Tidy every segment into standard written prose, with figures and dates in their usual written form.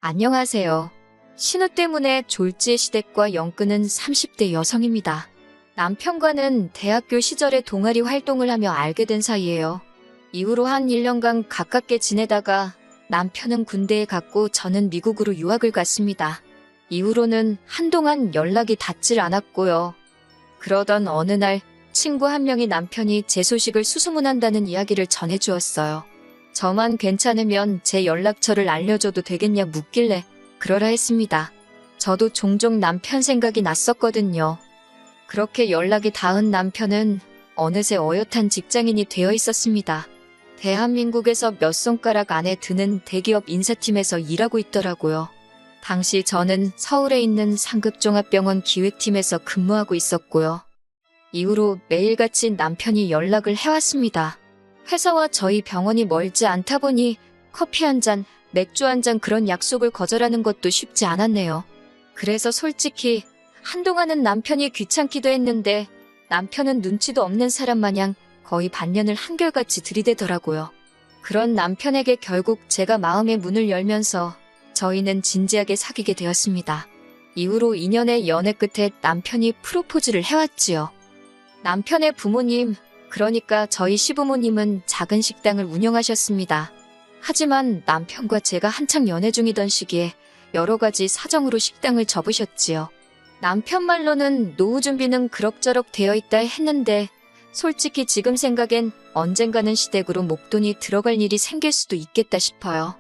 안녕하세요. 신우 때문에 졸지의 시댁과 연끄는 30대 여성입니다. 남편과는 대학교 시절에 동아리 활동을 하며 알게 된 사이예요. 이후로 한 1년간 가깝게 지내다가 남편은 군대에 갔고 저는 미국으로 유학을 갔습니다. 이후로는 한동안 연락이 닿질 않았고요. 그러던 어느 날 친구 한 명이 남편이 제 소식을 수소문한다는 이야기를 전해주었어요. 저만 괜찮으면 제 연락처를 알려줘도 되겠냐 묻길래 그러라 했습니다. 저도 종종 남편 생각이 났었거든요. 그렇게 연락이 닿은 남편은 어느새 어엿한 직장인이 되어 있었습니다. 대한민국에서 몇 손가락 안에 드는 대기업 인사팀에서 일하고 있더라고요. 당시 저는 서울에 있는 상급종합병원 기획팀에서 근무하고 있었고요. 이후로 매일같이 남편이 연락을 해왔습니다. 회사와 저희 병원이 멀지 않다 보니 커피 한 잔, 맥주 한 잔 그런 약속을 거절하는 것도 쉽지 않았네요. 그래서 솔직히 한동안은 남편이 귀찮기도 했는데 남편은 눈치도 없는 사람 마냥 거의 반년을 한결같이 들이대더라고요. 그런 남편에게 결국 제가 마음의 문을 열면서 저희는 진지하게 사귀게 되었습니다. 이후로 2년의 연애 끝에 남편이 프로포즈를 해왔지요. 남편의 부모님, 그러니까 저희 시부모님은 작은 식당을 운영하셨습니다. 하지만 남편과 제가 한창 연애 중이던 시기에 여러 가지 사정으로 식당을 접으셨지요. 남편 말로는 노후 준비는 그럭저럭 되어 있다 했는데 솔직히 지금 생각엔 언젠가는 시댁으로 목돈이 들어갈 일이 생길 수도 있겠다 싶어요.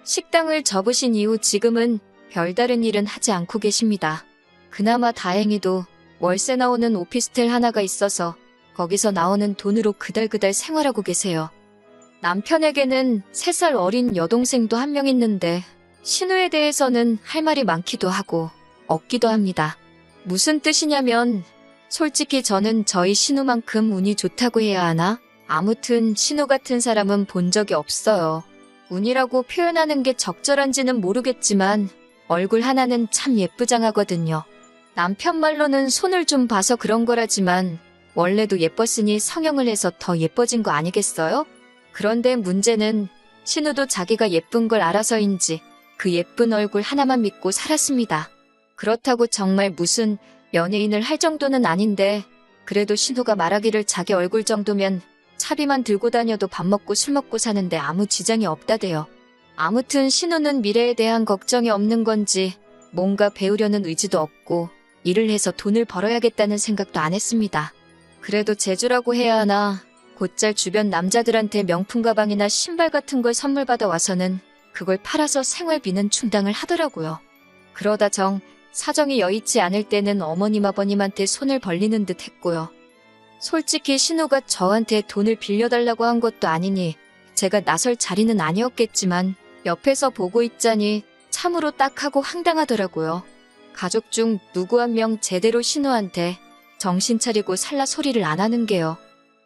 식당을 접으신 이후 지금은 별다른 일은 하지 않고 계십니다. 그나마 다행히도 월세 나오는 오피스텔 하나가 있어서 거기서 나오는 돈으로 그달그달 생활하고 계세요. 남편에게는 3살 어린 여동생도 한 명 있는데 신우에 대해서는 할 말이 많기도 하고 없기도 합니다. 무슨 뜻이냐면 솔직히 저는 저희 신우만큼 운이 좋다고 해야 하나? 아무튼 신우 같은 사람은 본 적이 없어요. 운이라고 표현하는 게 적절한지는 모르겠지만 얼굴 하나는 참 예쁘장하거든요. 남편 말로는 손을 좀 봐서 그런 거라지만 원래도 예뻤으니 성형을 해서 더 예뻐진 거 아니겠어요? 그런데 문제는 신우도 자기가 예쁜 걸 알아서인지 그 예쁜 얼굴 하나만 믿고 살았습니다. 그렇다고 정말 무슨 연예인을 할 정도는 아닌데 그래도 신우가 말하기를 자기 얼굴 정도면 차비만 들고 다녀도 밥 먹고 술 먹고 사는데 아무 지장이 없다대요. 아무튼 신우는 미래에 대한 걱정이 없는 건지 뭔가 배우려는 의지도 없고 일을 해서 돈을 벌어야겠다는 생각도 안 했습니다. 그래도 재주라고 해야 하나 곧잘 주변 남자들한테 명품 가방이나 신발 같은 걸 선물 받아 와서는 그걸 팔아서 생활비는 충당을 하더라고요. 그러다 사정이 여의치 않을 때는 어머님 아버님한테 손을 벌리는 듯 했고요. 솔직히 신우가 저한테 돈을 빌려달라고 한 것도 아니니 제가 나설 자리는 아니었겠지만 옆에서 보고 있자니 참으로 딱하고 황당하더라고요. 가족 중 누구 한 명 제대로 신우한테 정신 차리고 살라 소리를 안 하는 게요.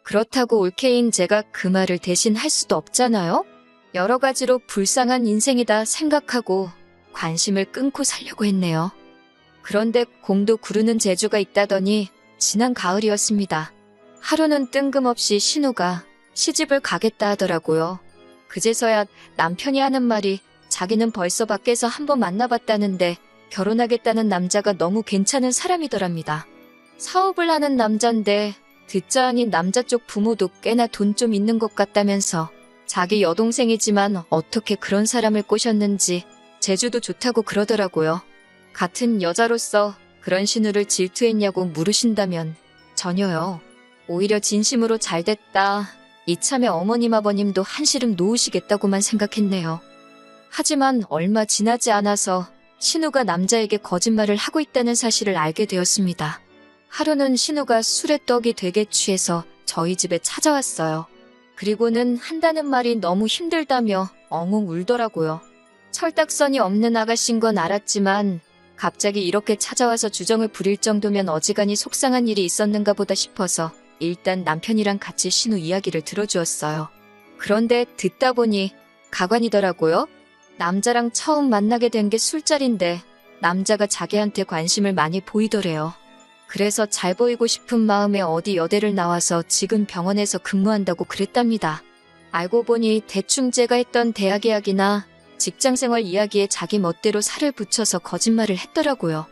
그렇다고 올케인 제가 그 말을 대신 할 수도 없잖아요? 여러 가지로 불쌍한 인생이다 생각하고 관심을 끊고 살려고 했네요. 그런데 공도 구르는 재주가 있다더니 지난 가을이었습니다. 하루는 뜬금없이 신우가 시집을 가겠다 하더라고요. 그제서야 남편이 하는 말이 자기는 벌써 밖에서 한번 만나봤다는데 결혼하겠다는 남자가 너무 괜찮은 사람이더랍니다. 사업을 하는 남잔데 듣자 하니 남자 쪽 부모도 꽤나 돈 좀 있는 것 같다면서 자기 여동생이지만 어떻게 그런 사람을 꼬셨는지 재주도 좋다고 그러더라고요. 같은 여자로서 그런 신우를 질투했냐고 물으신다면 전혀요. 오히려 진심으로 잘됐다. 이참에 어머님 아버님도 한시름 놓으시겠다고만 생각했네요. 하지만 얼마 지나지 않아서 신우가 남자에게 거짓말을 하고 있다는 사실을 알게 되었습니다. 하루는 신우가 술에 떡이 되게 취해서 저희 집에 찾아왔어요. 그리고는 한다는 말이 너무 힘들다며 엉엉 울더라고요. 철딱선이 없는 아가씨인 건 알았지만 갑자기 이렇게 찾아와서 주정을 부릴 정도면 어지간히 속상한 일이 있었는가 보다 싶어서 일단 남편이랑 같이 신우 이야기를 들어주었어요. 그런데 듣다 보니 가관이더라고요. 남자랑 처음 만나게 된 게 술자리인데 남자가 자기한테 관심을 많이 보이더래요. 그래서 잘 보이고 싶은 마음에 어디 여대를 나와서 지금 병원에서 근무한다고 그랬답니다. 알고 보니 대충 제가 했던 대학 이야기나 직장생활 이야기에 자기 멋대로 살을 붙여서 거짓말을 했더라고요.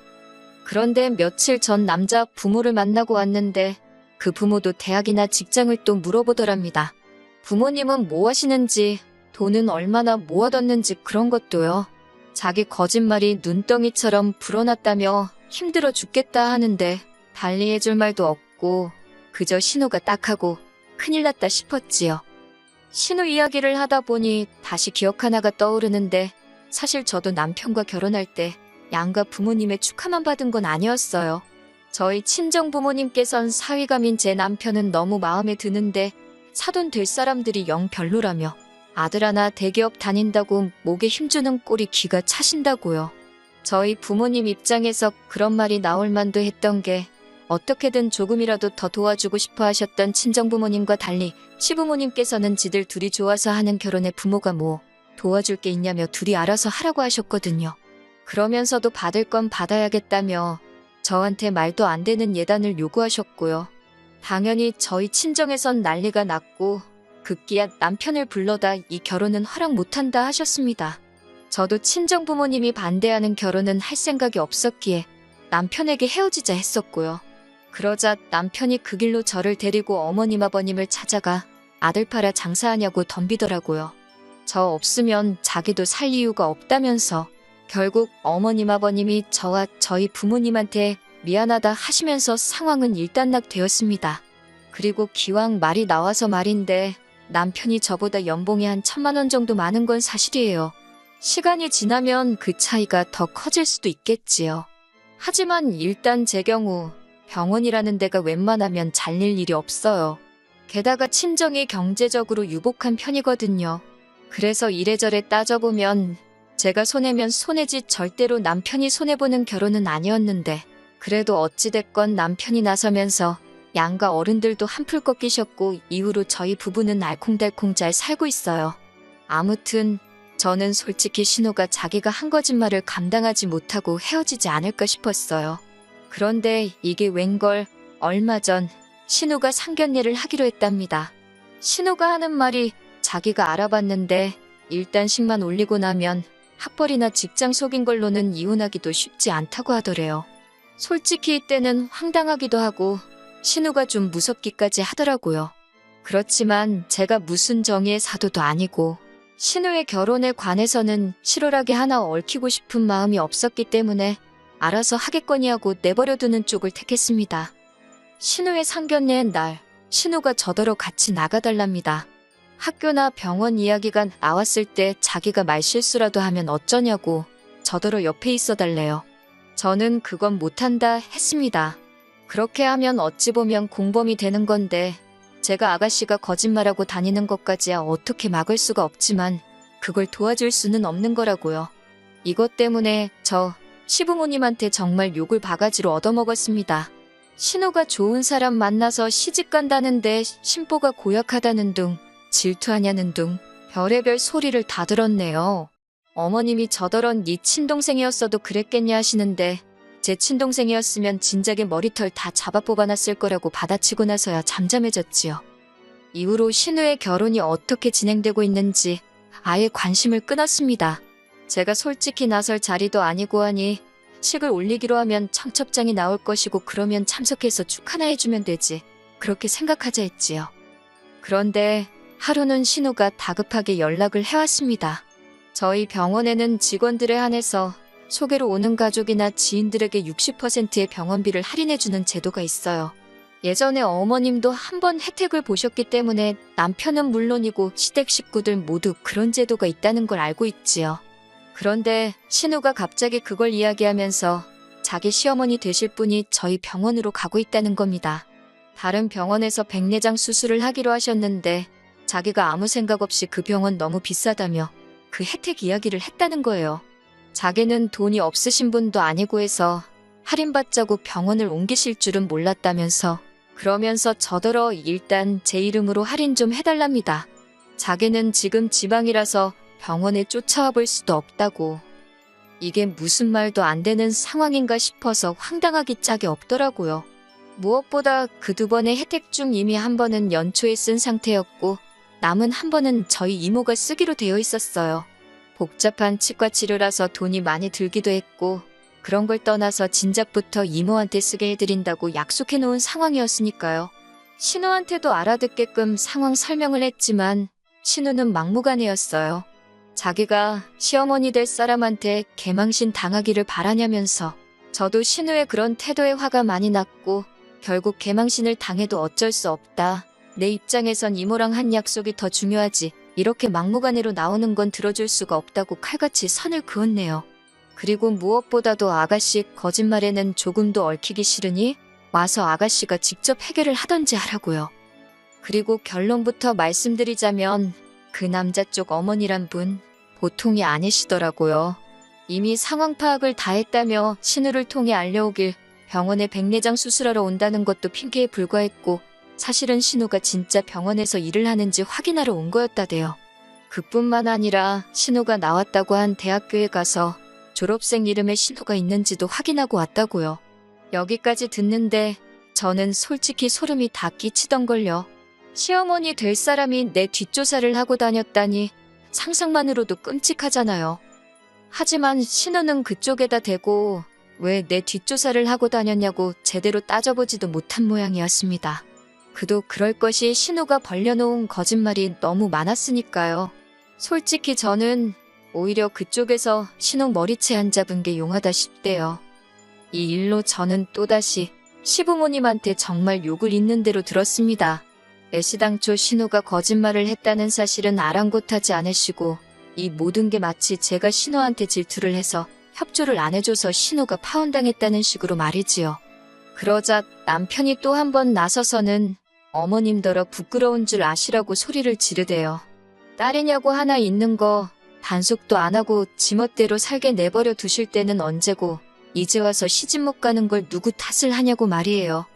그런데 며칠 전 남자 부모를 만나고 왔는데 그 부모도 대학이나 직장을 또 물어보더랍니다. 부모님은 뭐 하시는지, 돈은 얼마나 모아뒀는지 그런 것도요. 자기 거짓말이 눈덩이처럼 불어났다며 힘들어 죽겠다 하는데 달리 해줄 말도 없고 그저 신우가 딱하고 큰일 났다 싶었지요. 신우 이야기를 하다 보니 다시 기억 하나가 떠오르는데 사실 저도 남편과 결혼할 때 양가 부모님의 축하만 받은 건 아니었어요. 저희 친정 부모님께선 사위감인 제 남편은 너무 마음에 드는데 사돈 될 사람들이 영 별로라며 아들 하나 대기업 다닌다고 목에 힘주는 꼴이 기가 차신다고요. 저희 부모님 입장에서 그런 말이 나올 만도 했던 게 어떻게든 조금이라도 더 도와주고 싶어 하셨던 친정부모님과 달리 시부모님께서는 지들 둘이 좋아서 하는 결혼에 부모가 뭐 도와줄 게 있냐며 둘이 알아서 하라고 하셨거든요. 그러면서도 받을 건 받아야겠다며 저한테 말도 안 되는 예단을 요구하셨고요. 당연히 저희 친정에선 난리가 났고 급기야 남편을 불러다 이 결혼은 허락 못한다 하셨습니다. 저도 친정 부모님이 반대하는 결혼은 할 생각이 없었기에 남편에게 헤어지자 했었고요. 그러자 남편이 그 길로 저를 데리고 어머님 아버님을 찾아가 아들 팔아 장사하냐고 덤비더라고요. 저 없으면 자기도 살 이유가 없다면서 결국 어머님 아버님이 저와 저희 부모님한테 미안하다 하시면서 상황은 일단락되었습니다. 그리고 기왕 말이 나와서 말인데 남편이 저보다 연봉이 한 1,000만 원 정도 많은 건 사실이에요. 시간이 지나면 그 차이가 더 커질 수도 있겠지요. 하지만 일단 제 경우 병원이라는 데가 웬만하면 잘릴 일이 없어요. 게다가 친정이 경제적으로 유복한 편이거든요. 그래서 이래저래 따져보면 제가 손해면 손해지 절대로 남편이 손해보는 결혼은 아니었는데 그래도 어찌됐건 남편이 나서면서 양가 어른들도 한풀 꺾이셨고 이후로 저희 부부는 알콩달콩 잘 살고 있어요. 아무튼 저는 솔직히 신우가 자기가 한 거짓말을 감당하지 못하고 헤어지지 않을까 싶었어요. 그런데 이게 웬걸 얼마 전 신우가 상견례를 하기로 했답니다. 신우가 하는 말이 자기가 알아봤는데 일단 식만 올리고 나면 학벌이나 직장 속인 걸로는 이혼하기도 쉽지 않다고 하더래요. 솔직히 이때는 황당하기도 하고 신우가 좀 무섭기까지 하더라고요. 그렇지만 제가 무슨 정의의 사도도 아니고 신우의 결혼에 관해서는 실오라기 하나 얽히고 싶은 마음이 없었기 때문에 알아서 하겠거니 하고 내버려두는 쪽을 택했습니다. 신우의 상견례 날 신우가 저더러 같이 나가달랍니다. 학교나 병원 이야기가 나왔을 때 자기가 말실수라도 하면 어쩌냐고 저더러 옆에 있어달래요. 저는 그건 못한다 했습니다. 그렇게 하면 어찌 보면 공범이 되는 건데 제가 아가씨가 거짓말하고 다니는 것까지야 어떻게 막을 수가 없지만 그걸 도와줄 수는 없는 거라고요. 이것 때문에 저 시부모님한테 정말 욕을 바가지로 얻어먹었습니다. 신우가 좋은 사람 만나서 시집간다는데 신보가 고약하다는 둥, 질투하냐는 둥, 별의별 소리를 다 들었네요. 어머님이 저더런 네 친동생이었어도 그랬겠냐 하시는데 제 친동생이었으면 진작에 머리털 다 잡아 뽑아놨을 거라고 받아치고 나서야 잠잠해졌지요. 이후로 신우의 결혼이 어떻게 진행되고 있는지 아예 관심을 끊었습니다. 제가 솔직히 나설 자리도 아니고 하니 식을 올리기로 하면 청첩장이 나올 것이고 그러면 참석해서 축하나 해주면 되지. 그렇게 생각하자 했지요. 그런데 하루는 신우가 다급하게 연락을 해왔습니다. 저희 병원에는 직원들에 한해서 소개로 오는 가족이나 지인들에게 60%의 병원비를 할인해주는 제도가 있어요. 예전에 어머님도 한번 혜택을 보셨기 때문에 남편은 물론이고 시댁 식구들 모두 그런 제도가 있다는 걸 알고 있지요. 그런데 신우가 갑자기 그걸 이야기하면서 자기 시어머니 되실 분이 저희 병원으로 가고 있다는 겁니다. 다른 병원에서 백내장 수술을 하기로 하셨는데 자기가 아무 생각 없이 그 병원 너무 비싸다며 그 혜택 이야기를 했다는 거예요. 자기는 돈이 없으신 분도 아니고 해서 할인받자고 병원을 옮기실 줄은 몰랐다면서 그러면서 저더러 일단 제 이름으로 할인 좀 해달랍니다. 자기는 지금 지방이라서 병원에 쫓아와 볼 수도 없다고. 이게 무슨 말도 안 되는 상황인가 싶어서 황당하기 짝이 없더라고요. 무엇보다 그 2번의 혜택 중 이미 한 번은 연초에 쓴 상태였고 남은 한 번은 저희 이모가 쓰기로 되어 있었어요. 복잡한 치과 치료라서 돈이 많이 들기도 했고 그런 걸 떠나서 진작부터 이모한테 쓰게 해드린다고 약속해놓은 상황이었으니까요. 신우한테도 알아듣게끔 상황 설명을 했지만 신우는 막무가내였어요. 자기가 시어머니 될 사람한테 개망신 당하기를 바라냐면서 저도 신우의 그런 태도에 화가 많이 났고 결국 개망신을 당해도 어쩔 수 없다. 내 입장에선 이모랑 한 약속이 더 중요하지. 이렇게 막무가내로 나오는 건 들어줄 수가 없다고 칼같이 선을 그었네요. 그리고 무엇보다도 아가씨 거짓말에는 조금도 얽히기 싫으니 와서 아가씨가 직접 해결을 하던지 하라고요. 그리고 결론부터 말씀드리자면 그 남자 쪽 어머니란 분 보통이 아니시더라고요. 이미 상황 파악을 다 했다며 신우를 통해 알려오길 병원에 백내장 수술하러 온다는 것도 핑계에 불과했고 사실은 신우가 진짜 병원에서 일을 하는지 확인하러 온 거였다대요. 그뿐만 아니라 신우가 나왔다고 한 대학교에 가서 졸업생 이름에 신우가 있는지도 확인하고 왔다고요. 여기까지 듣는데 저는 솔직히 소름이 다 끼치던걸요. 시어머니 될 사람이 내 뒷조사를 하고 다녔다니 상상만으로도 끔찍하잖아요. 하지만 신우는 그쪽에다 대고 왜 내 뒷조사를 하고 다녔냐고 제대로 따져보지도 못한 모양이었습니다. 그도 그럴 것이 신우가 벌려놓은 거짓말이 너무 많았으니까요. 솔직히 저는 오히려 그쪽에서 신우 머리채 안 잡은 게 용하다 싶대요. 이 일로 저는 또다시 시부모님한테 정말 욕을 있는 대로 들었습니다. 애시당초 신우가 거짓말을 했다는 사실은 아랑곳하지 않으시고 이 모든 게 마치 제가 신우한테 질투를 해서 협조를 안 해줘서 신우가 파혼당했다는 식으로 말이지요. 그러자 남편이 또 한 번 나서서는 어머님더러 부끄러운 줄 아시라고 소리를 지르대요. 딸이냐고 하나 있는 거 단속도 안 하고 지멋대로 살게 내버려 두실 때는 언제고 이제 와서 시집 못 가는 걸 누구 탓을 하냐고 말이에요.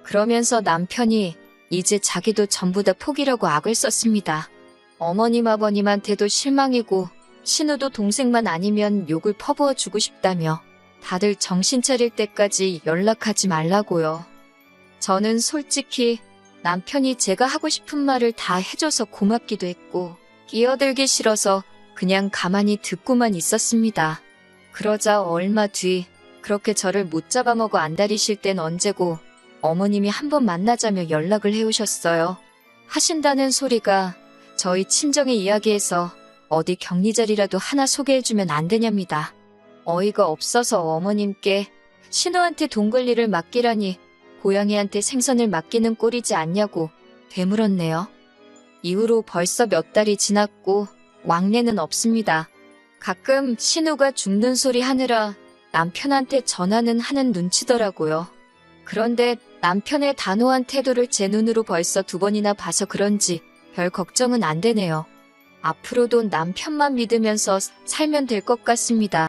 그러면서 남편이 이제 자기도 전부 다 포기라고 악을 썼습니다. 어머님 아버님한테도 실망이고 신우도 동생만 아니면 욕을 퍼부어 주고 싶다며 다들 정신 차릴 때까지 연락하지 말라고요. 저는 솔직히 남편이 제가 하고 싶은 말을 다 해줘서 고맙기도 했고 끼어들기 싫어서 그냥 가만히 듣고만 있었습니다. 그러자 얼마 뒤 그렇게 저를 못 잡아먹어 안달이실 땐 언제고 어머님이 한번 만나자며 연락을 해오셨어요. 하신다는 소리가 저희 친정의 이야기에서 어디 격리자리라도 하나 소개해주면 안 되냐입니다. 어이가 없어서 어머님께 신우한테 돈 관리를 맡기라니 고양이한테 생선을 맡기는 꼴이지 않냐고 되물었네요. 이후로 벌써 몇 달이 지났고 왕래는 없습니다. 가끔 신우가 죽는 소리 하느라 남편한테 전화는 하는 눈치더라고요. 그런데 남편의 단호한 태도를 제 눈으로 벌써 2번이나 봐서 그런지 별 걱정은 안 되네요. 앞으로도 남편만 믿으면서 살면 될 것 같습니다.